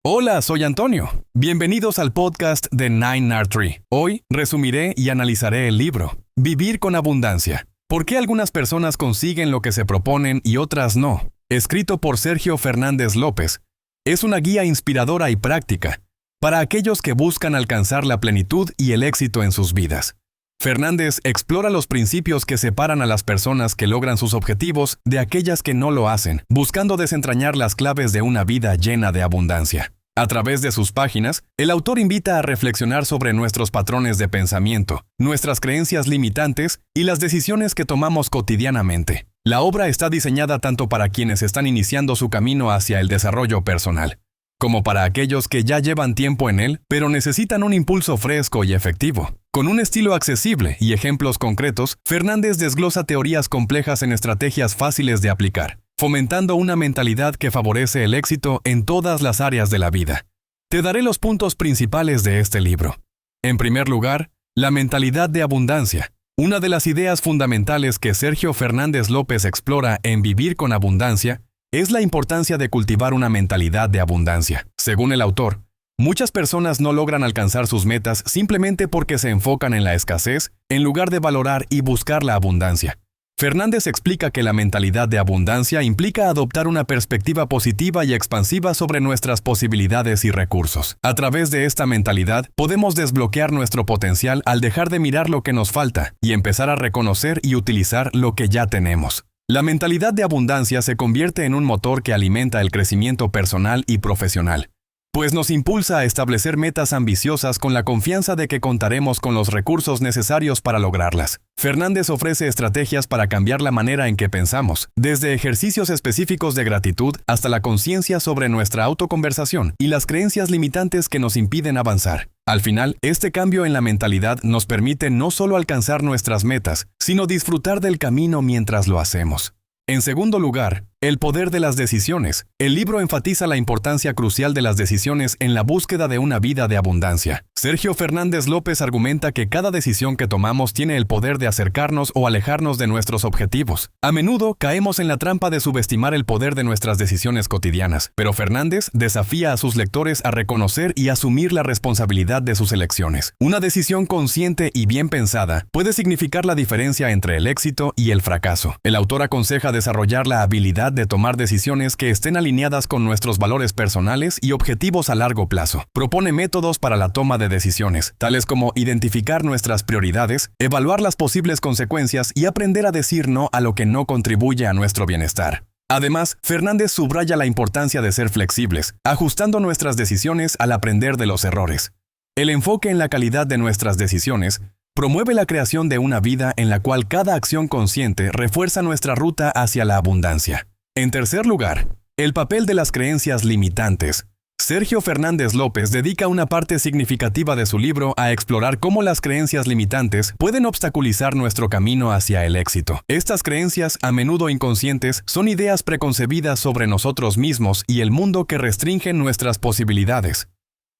Hola, soy Antonio. Bienvenidos al podcast de 9R3. Hoy resumiré y analizaré el libro Vivir con Abundancia. ¿Por qué algunas personas consiguen lo que se proponen y otras no? Escrito por Sergio Fernández López. Es una guía inspiradora y práctica para aquellos que buscan alcanzar la plenitud y el éxito en sus vidas. Fernández explora los principios que separan a las personas que logran sus objetivos de aquellas que no lo hacen, buscando desentrañar las claves de una vida llena de abundancia. A través de sus páginas, el autor invita a reflexionar sobre nuestros patrones de pensamiento, nuestras creencias limitantes y las decisiones que tomamos cotidianamente. La obra está diseñada tanto para quienes están iniciando su camino hacia el desarrollo personal, como para aquellos que ya llevan tiempo en él, pero necesitan un impulso fresco y efectivo. Con un estilo accesible y ejemplos concretos, Fernández desglosa teorías complejas en estrategias fáciles de aplicar, fomentando una mentalidad que favorece el éxito en todas las áreas de la vida. Te daré los puntos principales de este libro. En primer lugar, la mentalidad de abundancia. Una de las ideas fundamentales que Sergio Fernández López explora en Vivir con Abundancia es la importancia de cultivar una mentalidad de abundancia. Según el autor, muchas personas no logran alcanzar sus metas simplemente porque se enfocan en la escasez en lugar de valorar y buscar la abundancia. Fernández explica que la mentalidad de abundancia implica adoptar una perspectiva positiva y expansiva sobre nuestras posibilidades y recursos. A través de esta mentalidad, podemos desbloquear nuestro potencial al dejar de mirar lo que nos falta y empezar a reconocer y utilizar lo que ya tenemos. La mentalidad de abundancia se convierte en un motor que alimenta el crecimiento personal y profesional, pues nos impulsa a establecer metas ambiciosas con la confianza de que contaremos con los recursos necesarios para lograrlas. Fernández ofrece estrategias para cambiar la manera en que pensamos, desde ejercicios específicos de gratitud hasta la conciencia sobre nuestra autoconversación y las creencias limitantes que nos impiden avanzar. Al final, este cambio en la mentalidad nos permite no solo alcanzar nuestras metas, sino disfrutar del camino mientras lo hacemos. En segundo lugar, el poder de las decisiones. El libro enfatiza la importancia crucial de las decisiones en la búsqueda de una vida de abundancia. Sergio Fernández López argumenta que cada decisión que tomamos tiene el poder de acercarnos o alejarnos de nuestros objetivos. A menudo caemos en la trampa de subestimar el poder de nuestras decisiones cotidianas, pero Fernández desafía a sus lectores a reconocer y asumir la responsabilidad de sus elecciones. Una decisión consciente y bien pensada puede significar la diferencia entre el éxito y el fracaso. El autor aconseja desarrollar la habilidad de tomar decisiones que estén alineadas con nuestros valores personales y objetivos a largo plazo. Propone métodos para la toma de decisiones, tales como identificar nuestras prioridades, evaluar las posibles consecuencias y aprender a decir no a lo que no contribuye a nuestro bienestar. Además, Fernández subraya la importancia de ser flexibles, ajustando nuestras decisiones al aprender de los errores. El enfoque en la calidad de nuestras decisiones promueve la creación de una vida en la cual cada acción consciente refuerza nuestra ruta hacia la abundancia. En tercer lugar, el papel de las creencias limitantes. Sergio Fernández López dedica una parte significativa de su libro a explorar cómo las creencias limitantes pueden obstaculizar nuestro camino hacia el éxito. Estas creencias, a menudo inconscientes, son ideas preconcebidas sobre nosotros mismos y el mundo que restringen nuestras posibilidades.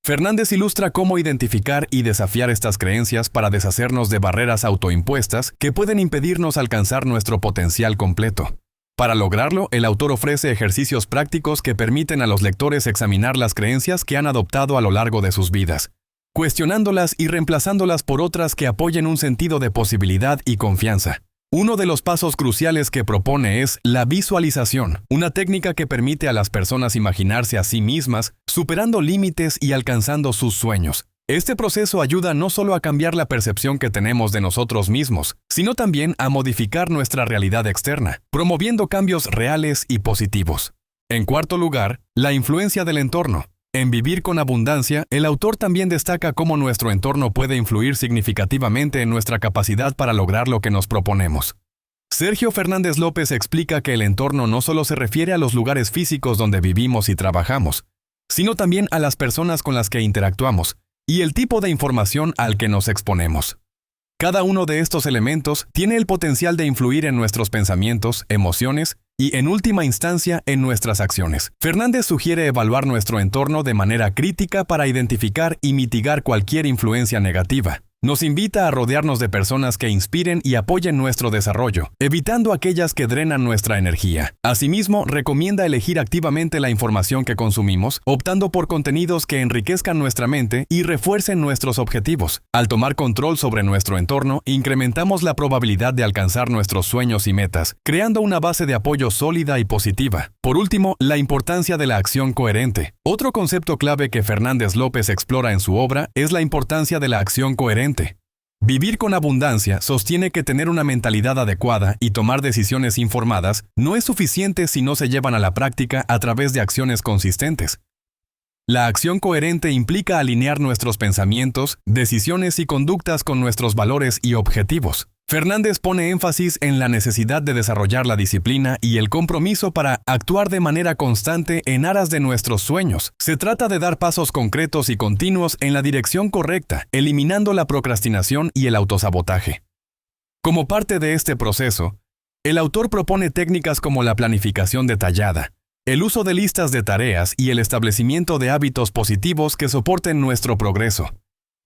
Fernández ilustra cómo identificar y desafiar estas creencias para deshacernos de barreras autoimpuestas que pueden impedirnos alcanzar nuestro potencial completo. Para lograrlo, el autor ofrece ejercicios prácticos que permiten a los lectores examinar las creencias que han adoptado a lo largo de sus vidas, cuestionándolas y reemplazándolas por otras que apoyen un sentido de posibilidad y confianza. Uno de los pasos cruciales que propone es la visualización, una técnica que permite a las personas imaginarse a sí mismas, superando límites y alcanzando sus sueños. Este proceso ayuda no solo a cambiar la percepción que tenemos de nosotros mismos, sino también a modificar nuestra realidad externa, promoviendo cambios reales y positivos. En cuarto lugar, la influencia del entorno. En Vivir con Abundancia, el autor también destaca cómo nuestro entorno puede influir significativamente en nuestra capacidad para lograr lo que nos proponemos. Sergio Fernández López explica que el entorno no solo se refiere a los lugares físicos donde vivimos y trabajamos, sino también a las personas con las que interactuamos y el tipo de información al que nos exponemos. Cada uno de estos elementos tiene el potencial de influir en nuestros pensamientos, emociones y, en última instancia, en nuestras acciones. Fernández sugiere evaluar nuestro entorno de manera crítica para identificar y mitigar cualquier influencia negativa. Nos invita a rodearnos de personas que inspiren y apoyen nuestro desarrollo, evitando aquellas que drenan nuestra energía. Asimismo, recomienda elegir activamente la información que consumimos, optando por contenidos que enriquezcan nuestra mente y refuercen nuestros objetivos. Al tomar control sobre nuestro entorno, incrementamos la probabilidad de alcanzar nuestros sueños y metas, creando una base de apoyo sólida y positiva. Por último, la importancia de la acción coherente. Otro concepto clave que Fernández López explora en su obra es la importancia de la acción coherente. Vivir con abundancia sostiene que tener una mentalidad adecuada y tomar decisiones informadas no es suficiente si no se llevan a la práctica a través de acciones consistentes. La acción coherente implica alinear nuestros pensamientos, decisiones y conductas con nuestros valores y objetivos. Fernández pone énfasis en la necesidad de desarrollar la disciplina y el compromiso para actuar de manera constante en aras de nuestros sueños. Se trata de dar pasos concretos y continuos en la dirección correcta, eliminando la procrastinación y el autosabotaje. Como parte de este proceso, el autor propone técnicas como la planificación detallada, el uso de listas de tareas y el establecimiento de hábitos positivos que soporten nuestro progreso.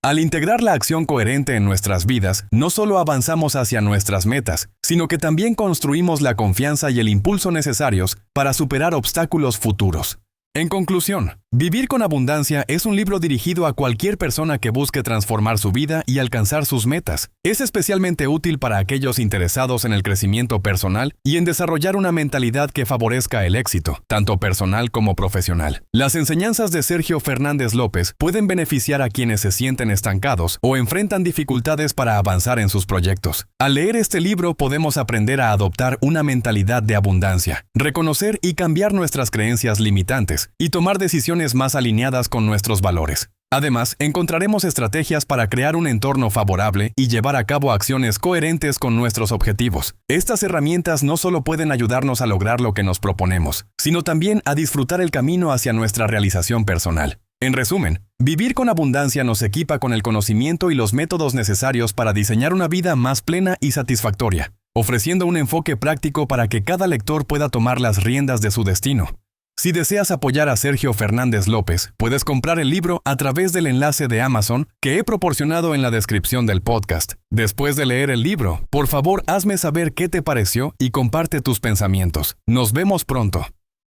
Al integrar la acción coherente en nuestras vidas, no solo avanzamos hacia nuestras metas, sino que también construimos la confianza y el impulso necesarios para superar obstáculos futuros. En conclusión, Vivir con Abundancia es un libro dirigido a cualquier persona que busque transformar su vida y alcanzar sus metas. Es especialmente útil para aquellos interesados en el crecimiento personal y en desarrollar una mentalidad que favorezca el éxito, tanto personal como profesional. Las enseñanzas de Sergio Fernández López pueden beneficiar a quienes se sienten estancados o enfrentan dificultades para avanzar en sus proyectos. Al leer este libro podemos aprender a adoptar una mentalidad de abundancia, reconocer y cambiar nuestras creencias limitantes y tomar decisiones más alineadas con nuestros valores. Además, encontraremos estrategias para crear un entorno favorable y llevar a cabo acciones coherentes con nuestros objetivos. Estas herramientas no solo pueden ayudarnos a lograr lo que nos proponemos, sino también a disfrutar el camino hacia nuestra realización personal. En resumen, Vivir con Abundancia nos equipa con el conocimiento y los métodos necesarios para diseñar una vida más plena y satisfactoria, ofreciendo un enfoque práctico para que cada lector pueda tomar las riendas de su destino. Si deseas apoyar a Sergio Fernández López, puedes comprar el libro a través del enlace de Amazon que he proporcionado en la descripción del podcast. Después de leer el libro, por favor hazme saber qué te pareció y comparte tus pensamientos. Nos vemos pronto.